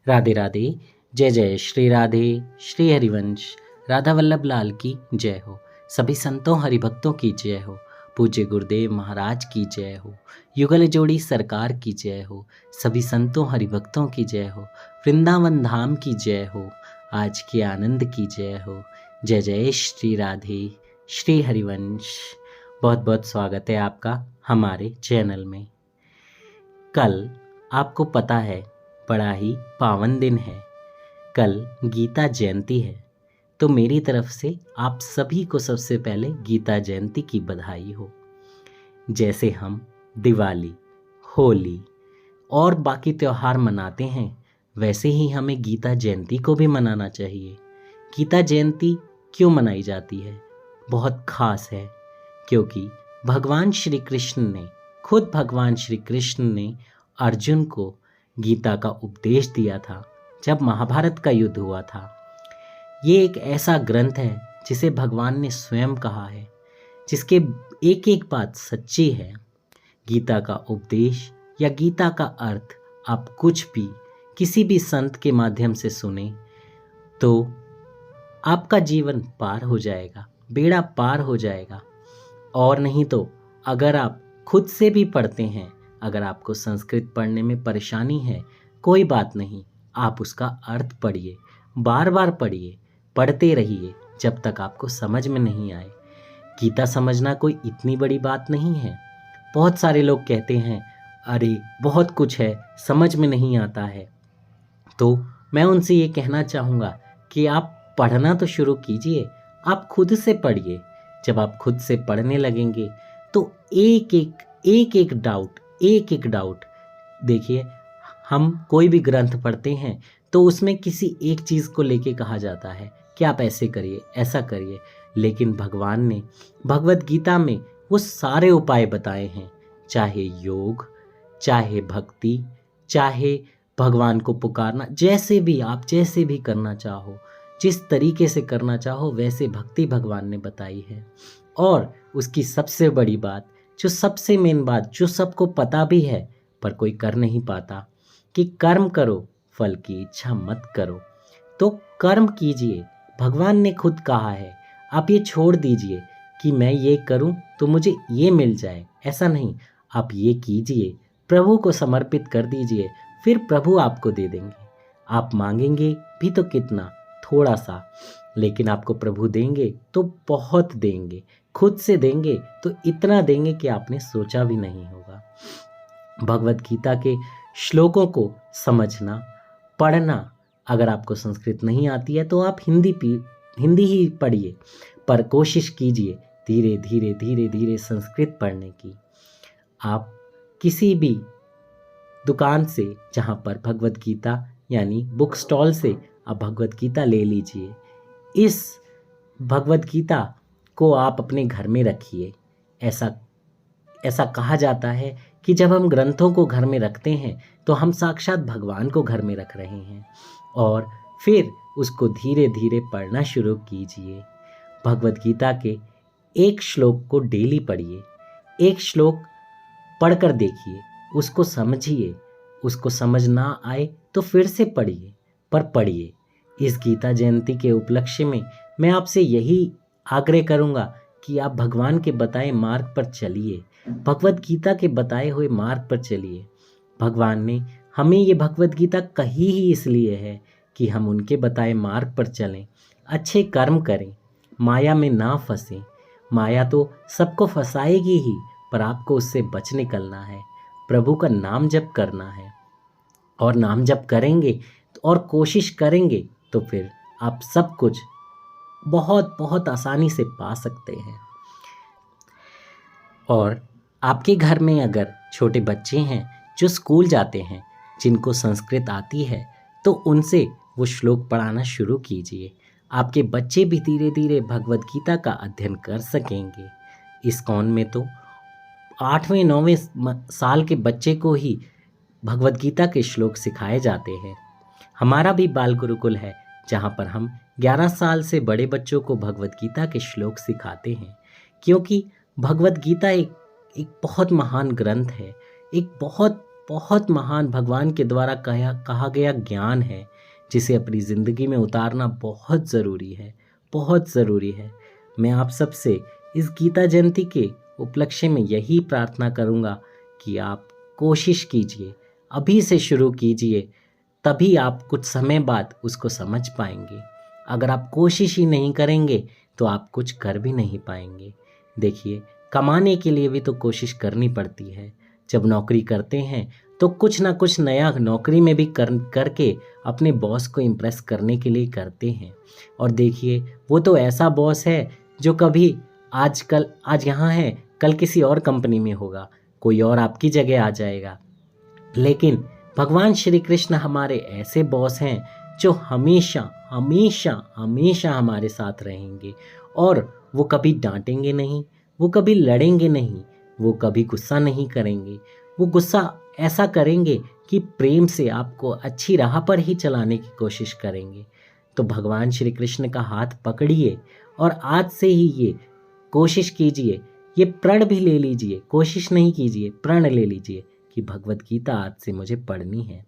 राधे राधे। जय जय श्री राधे। श्री हरिवंश राधा वल्लभ लाल की जय हो। सभी संतों हरिभक्तों की जय हो। पूज्य गुरुदेव महाराज की जय हो। युगल जोड़ी सरकार की जय हो। सभी संतों हरिभक्तों की जय हो। वृंदावन धाम की जय हो। आज के आनंद की जय हो। जय जय श्री राधे। श्री हरिवंश। बहुत बहुत स्वागत है आपका हमारे चैनल में। कल आपको पता है बड़ा ही पावन दिन है। कल गीता जयंती है, तो मेरी तरफ से आप सभी को सबसे पहले गीता जयंती की बधाई हो। जैसे हम दिवाली, होली और बाकी त्योहार मनाते हैं, वैसे ही हमें गीता जयंती को भी मनाना चाहिए। गीता जयंती क्यों मनाई जाती है? बहुत खास है, क्योंकि भगवान श्री कृष्ण ने अर्जुन को गीता का उपदेश दिया था जब महाभारत का युद्ध हुआ था। ये एक ऐसा ग्रंथ है जिसे भगवान ने स्वयं कहा है, जिसके एक एक बात सच्ची है। गीता का उपदेश या गीता का अर्थ आप कुछ भी किसी भी संत के माध्यम से सुने तो आपका जीवन पार हो जाएगा, बेड़ा पार हो जाएगा। और नहीं तो अगर आप खुद से भी पढ़ते हैं, अगर आपको संस्कृत पढ़ने में परेशानी है, कोई बात नहीं, आप उसका अर्थ पढ़िए, बार बार पढ़िए, पढ़ते रहिए जब तक आपको समझ में नहीं आए। गीता समझना कोई इतनी बड़ी बात नहीं है। बहुत सारे लोग कहते हैं अरे बहुत कुछ है, समझ में नहीं आता है। तो मैं उनसे ये कहना चाहूँगा कि आप पढ़ना तो शुरू कीजिए, आप खुद से पढ़िए। जब आप खुद से पढ़ने लगेंगे तो एक एक डाउट देखिए, हम कोई भी ग्रंथ पढ़ते हैं तो उसमें किसी एक चीज़ को लेके कहा जाता है कि आप ऐसे करिए, ऐसा करिए, लेकिन भगवान ने भगवत गीता में वो सारे उपाय बताए हैं। चाहे योग, चाहे भक्ति, चाहे भगवान को पुकारना, जैसे भी करना चाहो, जिस तरीके से करना चाहो, वैसे भक्ति भगवान ने बताई है। और उसकी सबसे बड़ी बात, जो सबसे मेन बात, जो सबको पता भी है पर कोई कर नहीं पाता, कि कर्म करो, फल की इच्छा मत करो। तो कर्म कीजिए। भगवान ने खुद कहा है, आप ये छोड़ दीजिए कि मैं ये करूं तो मुझे ये मिल जाए, ऐसा नहीं। आप ये कीजिए, प्रभु को समर्पित कर दीजिए, फिर प्रभु आपको दे देंगे। आप मांगेंगे भी तो कितना, थोड़ा सा, लेकिन आपको प्रभु देंगे तो बहुत देंगे। खुद से देंगे तो इतना देंगे कि आपने सोचा भी नहीं होगा। भगवत गीता के श्लोकों को समझना, पढ़ना, अगर आपको संस्कृत नहीं आती है तो आप हिंदी ही पढ़िए, पर कोशिश कीजिए धीरे धीरे धीरे धीरे संस्कृत पढ़ने की। आप किसी भी दुकान से, जहाँ पर भगवत गीता यानी बुक स्टॉल से आप भगवत गीता ले लीजिए। इस भगवत गीता को आप अपने घर में रखिए। ऐसा कहा जाता है कि जब हम ग्रंथों को घर में रखते हैं तो हम साक्षात भगवान को घर में रख रहे हैं। और फिर उसको धीरे धीरे पढ़ना शुरू कीजिए। भगवत गीता के एक श्लोक को डेली पढ़िए। एक श्लोक पढ़कर देखिए, उसको समझिए। उसको समझ ना आए तो फिर से पढ़िए, पर पढ़िए। इस गीता जयंती के उपलक्ष्य में मैं आपसे यही आग्रह करूँगा कि आप भगवान के बताए मार्ग पर चलिए, भगवत गीता के बताए हुए मार्ग पर चलिए। भगवान ने हमें ये भगवत गीता कही ही इसलिए है कि हम उनके बताए मार्ग पर चलें, अच्छे कर्म करें, माया में ना फंसें। माया तो सबको फंसाएगी ही, पर आपको उससे बच निकलना है। प्रभु का नाम जप करना है, और नाम जप करेंगे और कोशिश करेंगे तो फिर आप सब कुछ बहुत बहुत आसानी से पा सकते हैं। और आपके घर में अगर छोटे बच्चे हैं जो स्कूल जाते हैं, जिनको संस्कृत आती है, तो उनसे वो श्लोक पढ़ाना शुरू कीजिए। आपके बच्चे भी धीरे धीरे भगवत गीता का अध्ययन कर सकेंगे। इस्कॉन में तो 8वें 9वें साल के बच्चे को ही भगवत गीता के श्लोक सिखाए जाते हैं। हमारा भी बाल गुरुकुल है, जहाँ पर हम 11 साल से बड़े बच्चों को भगवत गीता के श्लोक सिखाते हैं, क्योंकि भगवत गीता एक बहुत महान ग्रंथ है, एक बहुत बहुत महान भगवान के द्वारा कहा गया ज्ञान है, जिसे अपनी ज़िंदगी में उतारना बहुत ज़रूरी है, बहुत ज़रूरी है। मैं आप सबसे इस गीता जयंती के उपलक्ष्य में यही प्रार्थना करूँगा कि आप कोशिश कीजिए, अभी से शुरू कीजिए, तभी आप कुछ समय बाद उसको समझ पाएंगे। अगर आप कोशिश ही नहीं करेंगे तो आप कुछ कर भी नहीं पाएंगे। देखिए, कमाने के लिए भी तो कोशिश करनी पड़ती है। जब नौकरी करते हैं तो कुछ ना कुछ नया नौकरी में भी करके अपने बॉस को इम्प्रेस करने के लिए करते हैं। और देखिए, वो तो ऐसा बॉस है जो कभी आज यहाँ है, कल किसी और कंपनी में होगा, कोई और आपकी जगह आ जाएगा। लेकिन भगवान श्री कृष्ण हमारे ऐसे बॉस हैं जो हमेशा हमेशा हमेशा हमारे साथ रहेंगे। और वो कभी डांटेंगे नहीं, वो कभी लड़ेंगे नहीं, वो कभी गुस्सा नहीं करेंगे। वो गुस्सा ऐसा करेंगे कि प्रेम से आपको अच्छी राह पर ही चलाने की कोशिश करेंगे। तो भगवान श्री कृष्ण का हाथ पकड़िए और आज से ही ये कोशिश कीजिए, ये प्रण भी ले लीजिए, कोशिश नहीं कीजिए, प्रण ले लीजिए कि भगवत गीता आज से मुझे पढ़नी है।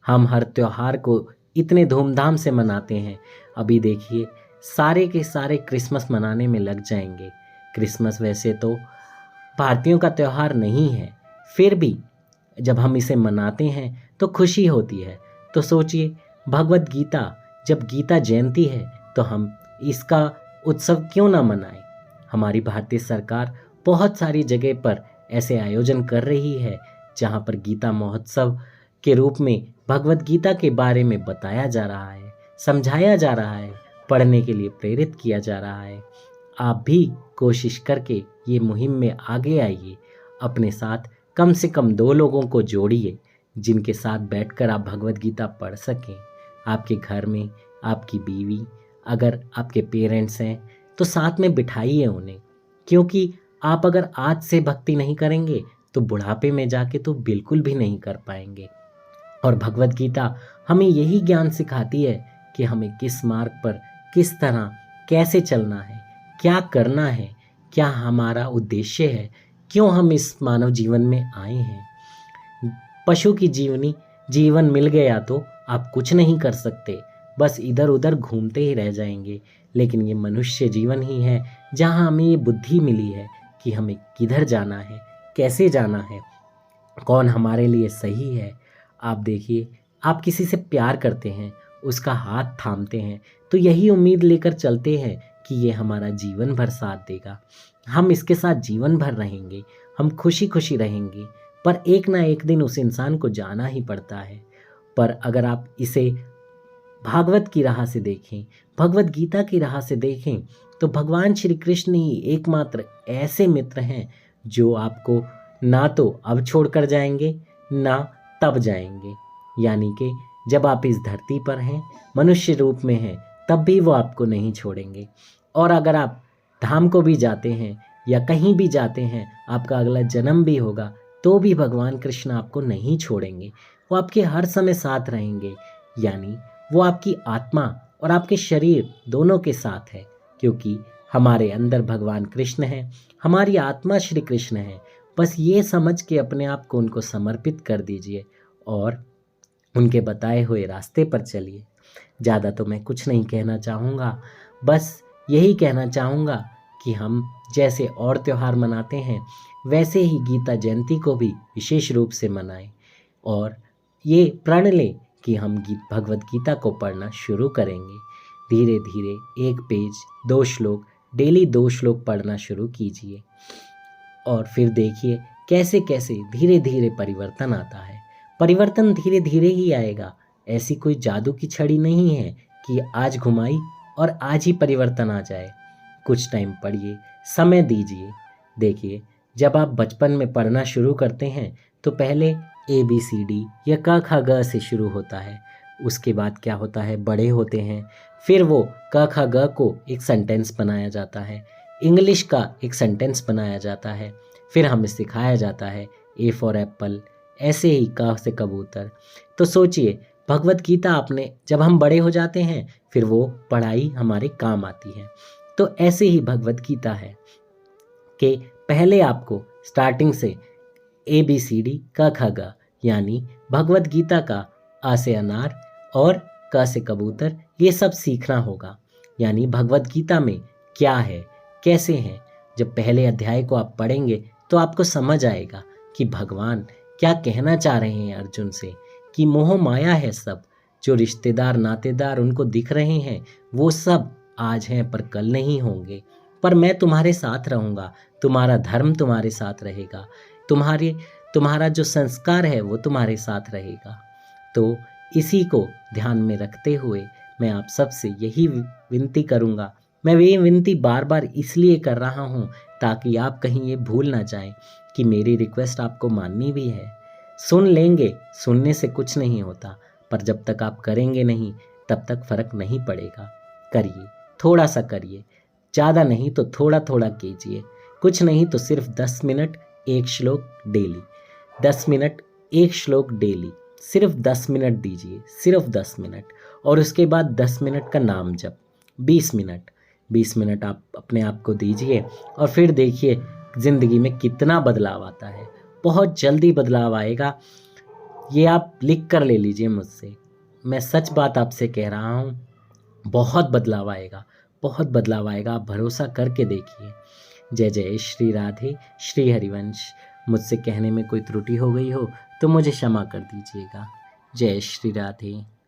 हम हर त्योहार को इतने धूमधाम से मनाते हैं। अभी देखिए, सारे के सारे क्रिसमस मनाने में लग जाएंगे। क्रिसमस वैसे तो भारतीयों का त्यौहार नहीं है, फिर भी जब हम इसे मनाते हैं तो खुशी होती है। तो सोचिए, भगवत गीता जब गीता जयंती है तो हम इसका उत्सव क्यों ना मनाएं। हमारी भारतीय सरकार बहुत सारी जगह पर ऐसे आयोजन कर रही है जहाँ पर गीता महोत्सव के रूप में भगवत गीता के बारे में बताया जा रहा है, समझाया जा रहा है, पढ़ने के लिए प्रेरित किया जा रहा है। आप भी कोशिश करके ये मुहिम में आगे आइए। अपने साथ कम से कम 2 लोगों को जोड़िए जिनके साथ बैठकर आप भगवत गीता पढ़ सकें। आपके घर में आपकी बीवी, अगर आपके पेरेंट्स हैं तो साथ में बिठाइए उन्हें, क्योंकि आप अगर आज से भक्ति नहीं करेंगे तो बुढ़ापे में जाके तो बिल्कुल भी नहीं कर पाएंगे। और भगवत गीता हमें यही ज्ञान सिखाती है कि हमें किस मार्ग पर किस तरह कैसे चलना है, क्या करना है, क्या हमारा उद्देश्य है, क्यों हम इस मानव जीवन में आए हैं। पशु की जीवन मिल गया तो आप कुछ नहीं कर सकते, बस इधर उधर घूमते ही रह जाएंगे। लेकिन ये मनुष्य जीवन ही है जहाँ हमें ये बुद्धि मिली है कि हमें किधर जाना है, कैसे जाना है, कौन हमारे लिए सही है। आप देखिए, आप किसी से प्यार करते हैं, उसका हाथ थामते हैं तो यही उम्मीद लेकर चलते हैं कि ये हमारा जीवन भर साथ देगा, हम इसके साथ जीवन भर रहेंगे, हम खुशी खुशी रहेंगे। पर एक ना एक दिन उस इंसान को जाना ही पड़ता है। पर अगर आप इसे भागवत की राह से देखें, भगवत गीता की राह से देखें, तो भगवान श्री कृष्ण ही एकमात्र ऐसे मित्र हैं जो आपको ना तो अब छोड़कर जाएंगे ना तब जाएंगे। यानी कि जब आप इस धरती पर हैं, मनुष्य रूप में हैं, तब भी वो आपको नहीं छोड़ेंगे। और अगर आप धाम को भी जाते हैं या कहीं भी जाते हैं, आपका अगला जन्म भी होगा, तो भी भगवान कृष्ण आपको नहीं छोड़ेंगे। वो आपके हर समय साथ रहेंगे। यानी वो आपकी आत्मा और आपके शरीर दोनों के साथ है, क्योंकि हमारे अंदर भगवान कृष्ण है, हमारी आत्मा श्री कृष्ण है। बस ये समझ के अपने आप को उनको समर्पित कर दीजिए और उनके बताए हुए रास्ते पर चलिए। ज़्यादा तो मैं कुछ नहीं कहना चाहूँगा, बस यही कहना चाहूँगा कि हम जैसे और त्यौहार मनाते हैं वैसे ही गीता जयंती को भी विशेष रूप से मनाएं और ये प्रण लें कि हम भगवत गीता को पढ़ना शुरू करेंगे। धीरे धीरे 1 पेज 2 श्लोक, डेली 2 श्लोक पढ़ना शुरू कीजिए और फिर देखिए कैसे कैसे धीरे धीरे परिवर्तन आता है। परिवर्तन धीरे धीरे ही आएगा। ऐसी कोई जादू की छड़ी नहीं है कि आज घुमाई और आज ही परिवर्तन आ जाए। कुछ टाइम पढ़िए, समय दीजिए। देखिए, जब आप बचपन में पढ़ना शुरू करते हैं तो पहले ABCD या क ख ग से शुरू होता है। उसके बाद क्या होता है, बड़े होते हैं, फिर वो क ख ग को एक सेंटेंस बनाया जाता है, इंग्लिश का एक सेंटेंस बनाया जाता है, फिर हमें सिखाया जाता है A फॉर एप्पल, ऐसे ही क से कबूतर। तो सोचिए, भगवत गीता आपने जब हम बड़े हो जाते हैं फिर वो पढ़ाई हमारे काम आती है। तो ऐसे ही भगवत गीता है कि पहले आपको स्टार्टिंग से ABCD क ख ग यानी भगवत गीता का आ से अनार और क से कबूतर ये सब सीखना होगा। यानी भगवत गीता में क्या है, कैसे है। जब पहले अध्याय को आप पढ़ेंगे तो आपको समझ आएगा कि भगवान क्या कहना चाह रहे हैं अर्जुन से, कि मोह माया है सब, जो रिश्तेदार नातेदार उनको दिख रहे हैं वो सब आज हैं पर कल नहीं होंगे, पर मैं तुम्हारे साथ रहूँगा, तुम्हारा धर्म तुम्हारे साथ रहेगा, तुम्हारा जो संस्कार है वो तुम्हारे साथ रहेगा। तो इसी को ध्यान में रखते हुए मैं आप सबसे यही विनती करूँगा। मैं ये विनती बार बार इसलिए कर रहा हूँ ताकि आप कहीं ये भूल ना जाएं कि मेरी रिक्वेस्ट आपको माननी भी है। सुन लेंगे, सुनने से कुछ नहीं होता, पर जब तक आप करेंगे नहीं तब तक फर्क नहीं पड़ेगा। करिए, थोड़ा सा करिए, ज़्यादा नहीं तो थोड़ा थोड़ा कीजिए। कुछ नहीं तो सिर्फ 10 मिनट एक श्लोक डेली, 10 मिनट एक श्लोक डेली, सिर्फ 10 मिनट दीजिए, सिर्फ 10 मिनट। और उसके बाद 10 मिनट का नाम जप, 20 मिनट आप अपने आप को दीजिए और फिर देखिए ज़िंदगी में कितना बदलाव आता है। बहुत जल्दी बदलाव आएगा, ये आप लिख कर ले लीजिए मुझसे, मैं सच बात आपसे कह रहा हूँ। बहुत बदलाव आएगा, बहुत बदलाव आएगा, आप भरोसा करके देखिए। जय जय श्री राधे श्री हरिवंश। मुझसे कहने में कोई त्रुटि हो गई हो तो मुझे क्षमा कर दीजिएगा। जय श्री राधे।